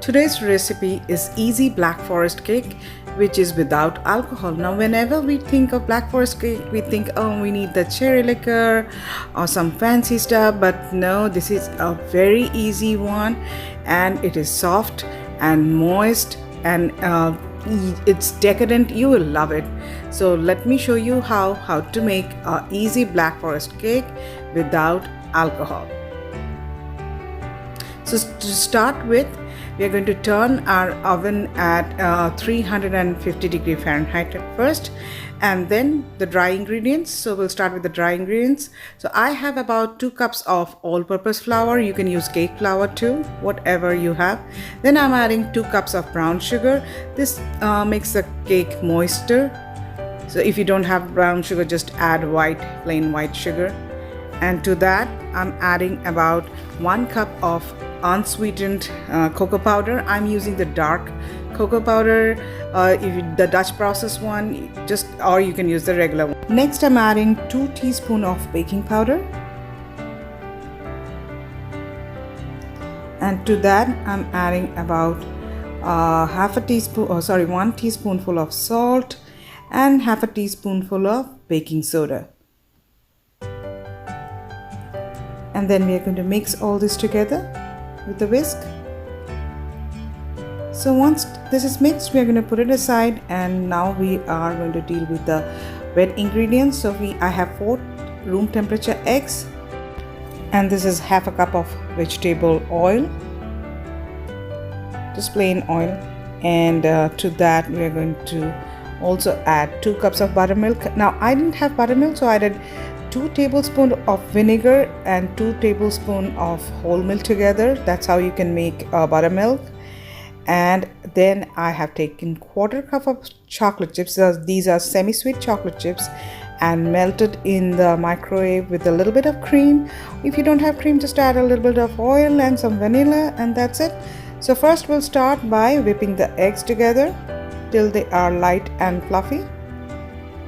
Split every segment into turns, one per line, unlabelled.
Today's recipe is easy Black Forest cake, which is without alcohol. Now, whenever we think of Black Forest cake, we think, oh, we need the cherry liquor or some fancy stuff, but no, this is a very easy one, and it is soft and moist, and it's decadent. You will love it. So let me show you how to make a easy Black Forest cake without alcohol. So to start with, we are going to turn our oven at 350 Fahrenheit at first, and then the dry ingredients. So we'll start with the dry ingredients. So I have about 2 cups of all-purpose flour. You can use cake flour too, whatever you have. Then I'm adding 2 cups of brown sugar. This makes the cake moister. So if you don't have brown sugar, just add plain white sugar. And to that, I'm adding about 1 cup of unsweetened cocoa powder. I'm using the dark cocoa powder, the Dutch process one, or you can use the regular one. Next, I'm adding 2 teaspoons of baking powder, and to that I'm adding about 1 teaspoonful of salt and half a teaspoonful of baking soda. And then we are going to mix all this together with the whisk. So once this is mixed, we are going to put it aside, and now we are going to deal with the wet ingredients. So I have 4 room temperature eggs, and this is half a cup of vegetable oil, just plain oil. And to that we are going to also add 2 cups of buttermilk. Now I didn't have buttermilk, so I added 2 tablespoons of vinegar and 2 tablespoons of whole milk together. That's how you can make buttermilk. And then I have taken 1/4 cup of chocolate chips. These are semi-sweet chocolate chips, and melted in the microwave with a little bit of cream. If you don't have cream, just add a little bit of oil and some vanilla, and that's it. So first we'll start by whipping the eggs together till they are light and fluffy.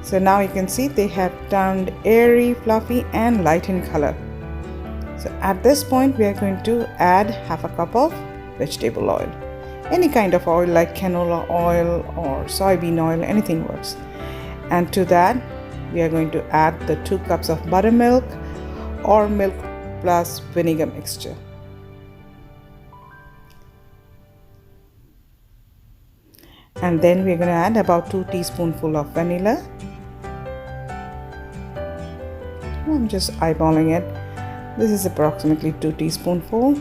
So now you can see they have turned airy, fluffy and light in color. So at this point we are going to add half a cup of vegetable oil. Any kind of oil like canola oil or soybean oil, anything works. And to that we are going to add the 2 cups of buttermilk or milk plus vinegar mixture. And then we're going to add about 2 teaspoonfuls of vanilla. I'm just eyeballing it. This is approximately 2 teaspoonfuls.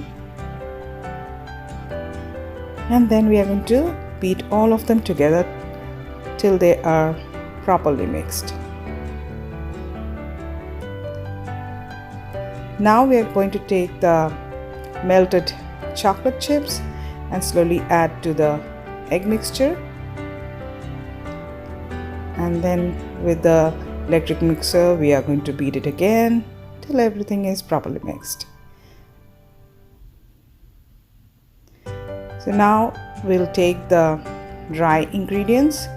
And then we are going to beat all of them together till they are properly mixed. Now we are going to take the melted chocolate chips and slowly add to the egg mixture. And then with the electric mixer we are going to beat it again till everything is properly mixed. So now we'll take the dry ingredients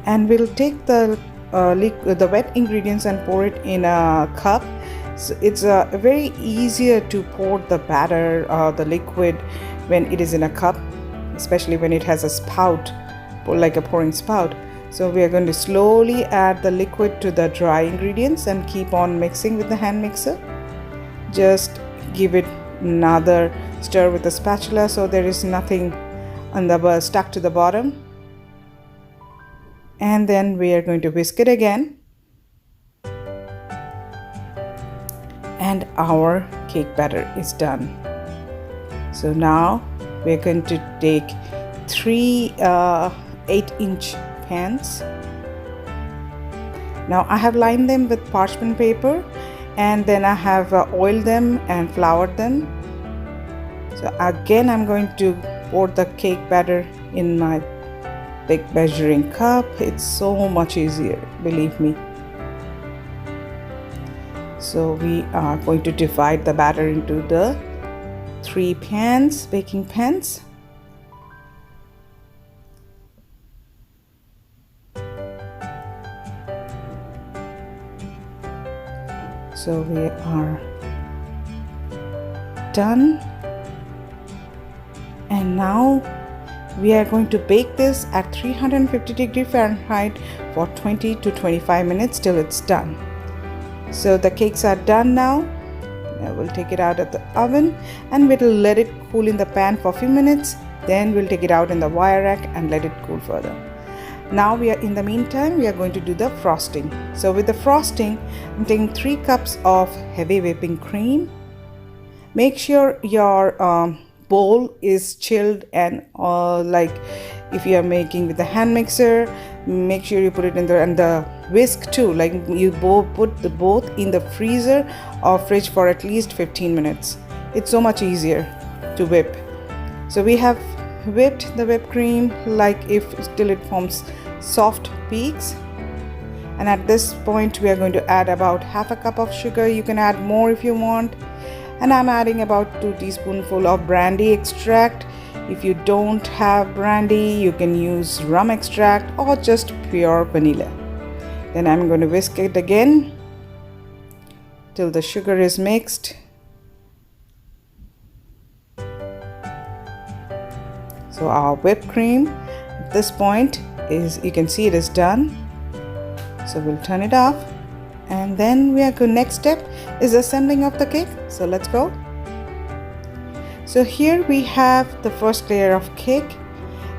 and we'll take the wet ingredients and pour it in a cup. So it's very easier to pour the batter or the liquid when it is in a cup, especially when it has a spout, like a pouring spout. So we are going to slowly add the liquid to the dry ingredients and keep on mixing with the hand mixer. Just give it another stir with the spatula so there is nothing on the stuck to the bottom. And then we are going to whisk it again. And our cake batter is done. So now we are going to take 3 8-inch pans. Now I have lined them with parchment paper, and then I have oiled them and floured them. So again I'm going to pour the cake batter in my big measuring cup. It's so much easier, believe me. So we are going to divide the batter into the 3 baking pans. So we are done. And now we are going to bake this at 350 Fahrenheit for 20 to 25 minutes till it's done. So the cakes are done now. Now we'll take it out of the oven and we'll let it cool in the pan for a few minutes. Then we'll take it out in the wire rack and let it cool further. Now in the meantime, we are going to do the frosting. So with the frosting, I'm taking 3 cups of heavy whipping cream. Make sure your bowl is chilled, and like if you are making with the hand mixer, make sure you put it in the whisk too, like you put the both in the freezer or fridge for at least 15 minutes. It's so much easier to whip. So we have whipped the whipped cream like till it forms soft peaks, and at this point we are going to add about half a cup of sugar. You can add more if you want, and I'm adding about 2 teaspoonfuls of brandy extract. If you don't have brandy, you can use rum extract or just pure vanilla. Then I'm going to whisk it again till the sugar is mixed. So our whipped cream at this point is, you can see it is done. So we'll turn it off, and then we are going. Next step is assembling of the cake. So let's go. So here we have the first layer of cake,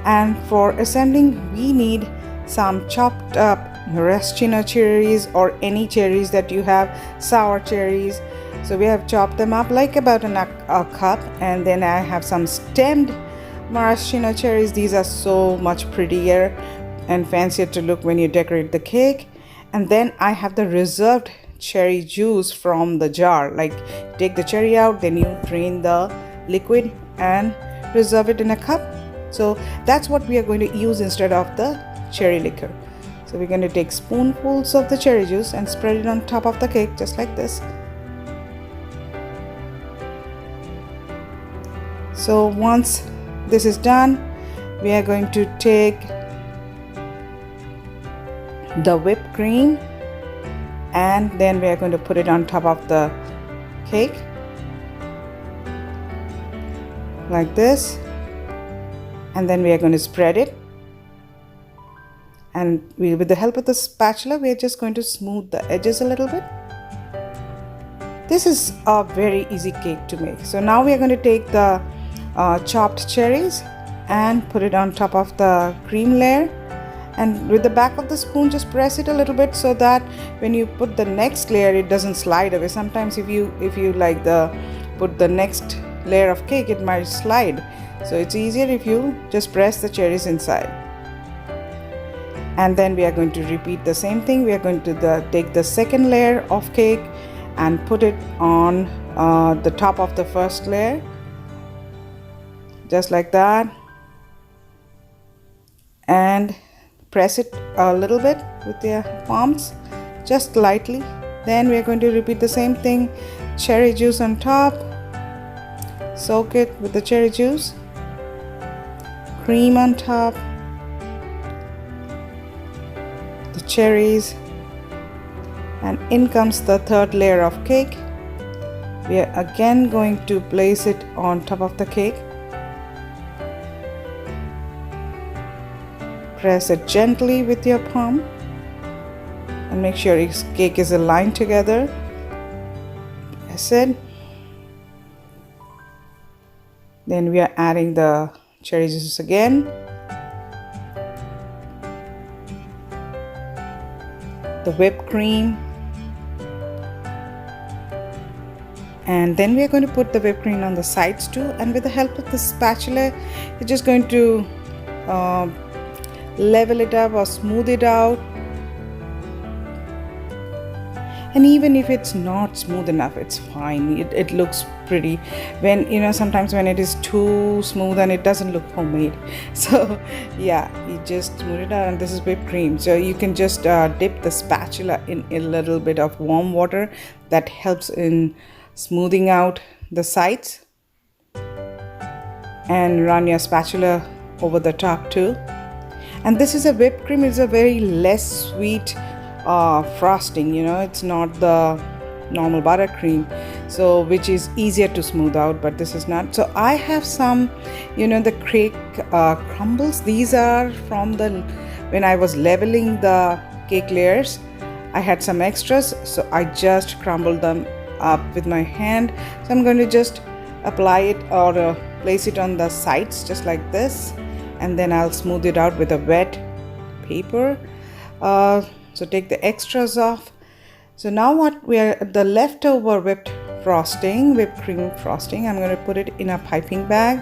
and for assembling we need some chopped up maraschino cherries or any cherries that you have, sour cherries. So we have chopped them up like about a cup, and then I have some stemmed maraschino cherries. These are so much prettier and fancier to look when you decorate the cake. And then I have the reserved cherry juice from the jar. Like, take the cherry out, then you drain the liquid and reserve it in a cup. So that's what we are going to use instead of the cherry liquor. So we're going to take spoonfuls of the cherry juice and spread it on top of the cake just like this. So once this is done, we are going to take the whipped cream and then we are going to put it on top of the cake like this, and then we are going to spread it, and with the help of the spatula we are just going to smooth the edges a little bit. This is a very easy cake to make. So now we are going to take the chopped cherries and put it on top of the cream layer, and with the back of the spoon just press it a little bit so that when you put the next layer it doesn't slide away. Sometimes if you like put the next layer of cake, it might slide. So it's easier if you just press the cherries inside. And then we are going to repeat the same thing. We are going to take the second layer of cake and put it on the top of the first layer just like that, and press it a little bit with your palms, just lightly. Then we are going to repeat the same thing. Cherry juice on top, soak it with the cherry juice, cream on top, the cherries, and in comes the third layer of cake. We are again going to place it on top of the cake. Press it gently with your palm and make sure your cake is aligned together. Press it. Then we are adding the cherry juice again. The whipped cream. And then we are going to put the whipped cream on the sides too, and with the help of the spatula you're just going to level it up or smooth it out. And even if it's not smooth enough, it's fine. It looks pretty. When sometimes when it is too smooth and it doesn't look homemade. So yeah, you just smooth it out, and this is whipped cream. So you can just dip the spatula in a little bit of warm water. That helps in smoothing out the sides, and run your spatula over the top too. And this is a whipped cream. It's a very less sweet frosting, it's not the normal buttercream. so which is easier to smooth out, but this is not. So I have some, the cake crumbles. These are from the when I was leveling the cake layers. I had some extras, so I just crumbled them up with my hand. So I'm going to just apply it or place it on the sides just like this, and then I'll smooth it out with a wet paper. So take the extras off. So now what we are, the leftover whipped cream frosting, I'm going to put it in a piping bag,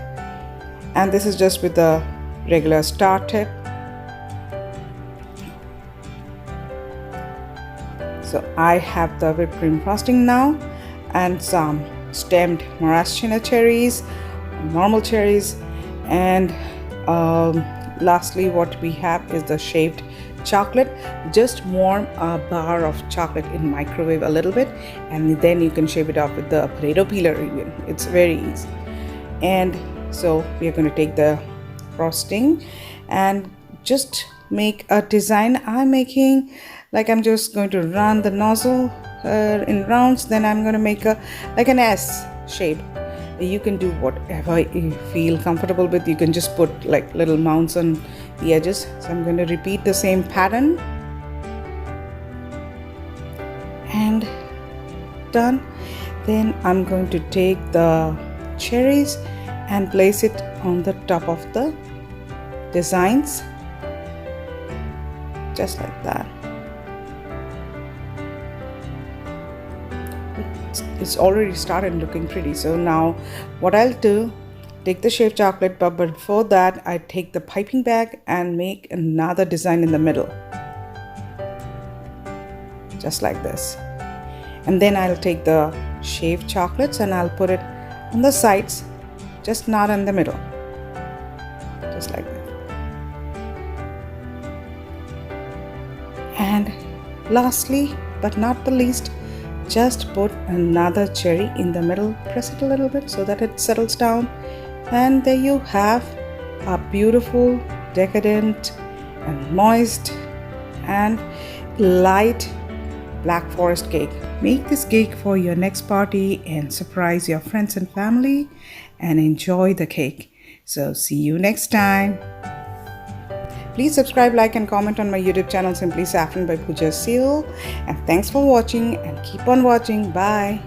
and this is just with the regular star tip. So I have the whipped cream frosting now, and some stemmed maraschino cherries, normal cherries, and lastly what we have is the shaved chocolate. Just warm a bar of chocolate in microwave a little bit, and then you can shave it off with the potato peeler even. It's very easy. And so we are going to take the frosting and just make a design. I'm making like I'm just going to run the nozzle in rounds, then I'm going to make a like an S shape. You can do whatever you feel comfortable with. You can just put like little mounds on the edges. So I'm going to repeat the same pattern, and done. Then I'm going to take the cherries and place it on the top of the designs just like that. It's already started looking pretty. So now what I'll do, take the shaved chocolate, but before that I take the piping bag and make another design in the middle just like this. And then I'll take the shaved chocolates and I'll put it on the sides, just not in the middle, just like that. And lastly but not the least, just put another cherry in the middle, press it a little bit so that it settles down, and there you have a beautiful, decadent and moist and light Black Forest cake. Make this cake for your next party and surprise your friends and family and enjoy the cake. So see you next time. Please subscribe, like and comment on my YouTube channel Simply Saffron by Pooja Seal. And thanks for watching and keep on watching. Bye.